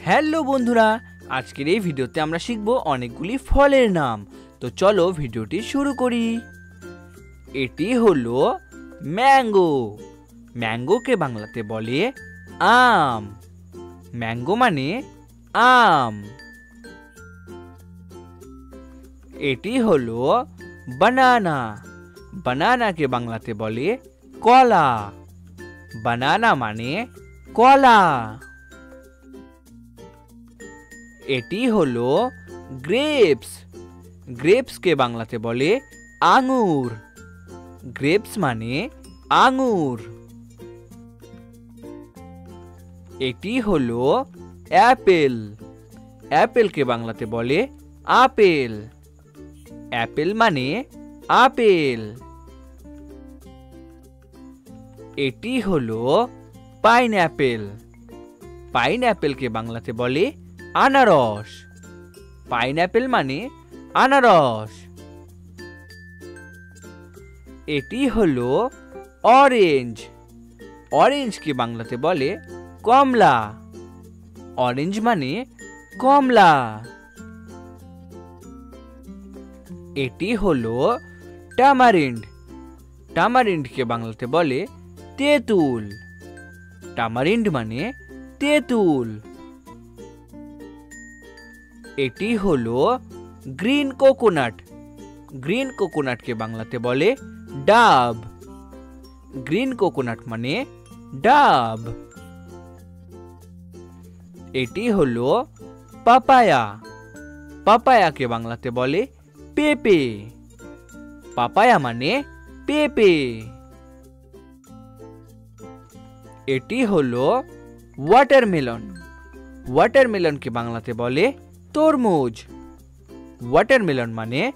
Hello বন্ধুরা, আজকের এই ভিডিওতে আমরা শিখব অনেকগুলি ফলের নাম। তো চলো ভিডিওটি শুরু করি। এটি হলো ম্যাঙ্গো। ম্যাঙ্গোকে বাংলাতে বলে আম। ম্যাঙ্গো মানে আম। এটি হলো বানানা। বানানাকে বাংলাতে বলে কলা। বানানা মানে কলা। এটি হলো গ্রেপস। গ্রেপসকে বাংলাতে বলে আঙুর। গ্রেপস মানে আঙুর। এটি হলো অ্যাপেল। অ্যাপেলকে বাংলাতে বলে আপেল। অ্যাপেল মানে আপেল। এটি হলো পাইনঅ্যাপেল। পাইনঅ্যাপেলকে বাংলাতে বলে আনারস। পাইনঅ্যাপেল মানে আনারস। এটি হলো অরেঞ্জ। অরেঞ্জকে বাংলাতে বলে কমলা। অরেঞ্জ মানে কমলা। এটি হলো টামারিন্ড। টামারিন্ডকে বাংলাতে বলে তেঁতুল। টামারিন্ড মানে তেঁতুল। এটি হলো গ্রিন কোকোনাট। গ্রিন কোকোনাটকে বাংলাতে বলে ডাব। গ্রিন কোকোনাট মানে ডাব। এটি হলো পাপায়া। পাপায়াকে বাংলাতে বলে পেঁপে। পাপায়া মানে পেঁপে। এটি হলো ওয়াটারমেলন। ওয়াটারমেলনকে বাংলাতে বলে তরমুজ। ওয়াটারমেলন মানে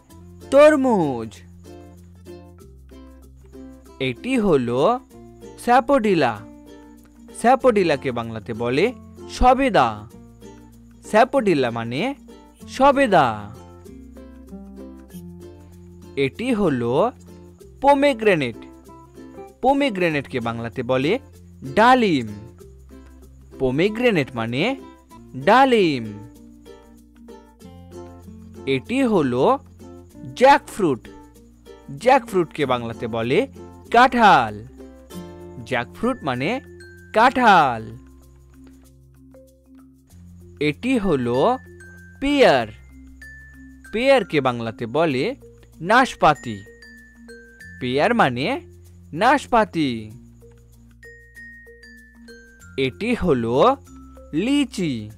তরমুজ। এটি হলো স্যাপোডিলা। স্যাপোডিলাকে বাংলাতে বলে সবেদা। স্যাপোডিলা মানে সবেদা। এটি হলো পোমেগ্রেনেট। পোমেগ্রেনেটকে বাংলাতে বলে ডালিম। পোমেগ্রেনেট মানে ডালিম। এটি হলো জ্যাকফ্রুট। জ্যাকফ্রুটকে বাংলাতে বলে কাঁঠাল। জ্যাকফ্রুট মানে কাঁঠাল। এটি হলো পেয়ার। পেয়ারকে বাংলাতে বলে নাশপাতি। পেয়ার মানে নাশপাতি। এটি হলো লিচি।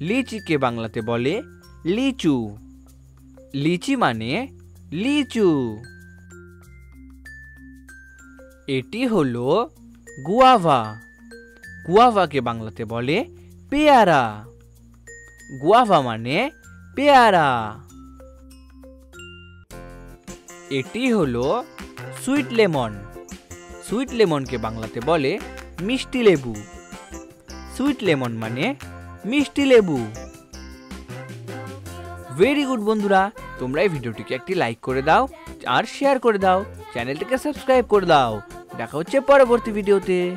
লিচিকে বাংলাতে বলে লিচু। লিচি মানে লিচু। এটি হলো গুয়াভা। গুয়াভাকে বাংলাতে বলে পেয়ারা। গুয়াভা মানে পেয়ারা। এটি হলো সুইট লেমন। সুইট লেমনকে বাংলাতে বলে মিষ্টি লেবু। সুইট লেমন মানে মিষ্টি লেবু। ভেরি গুড বন্ধুরা, তোমরা এই ভিডিওটিকে একটি লাইক করে দাও আর শেয়ার করে দাও। চ্যানেলটিকে সাবস্ক্রাইব করে দাও। দেখা হচ্ছে পরবর্তী ভিডিওতে।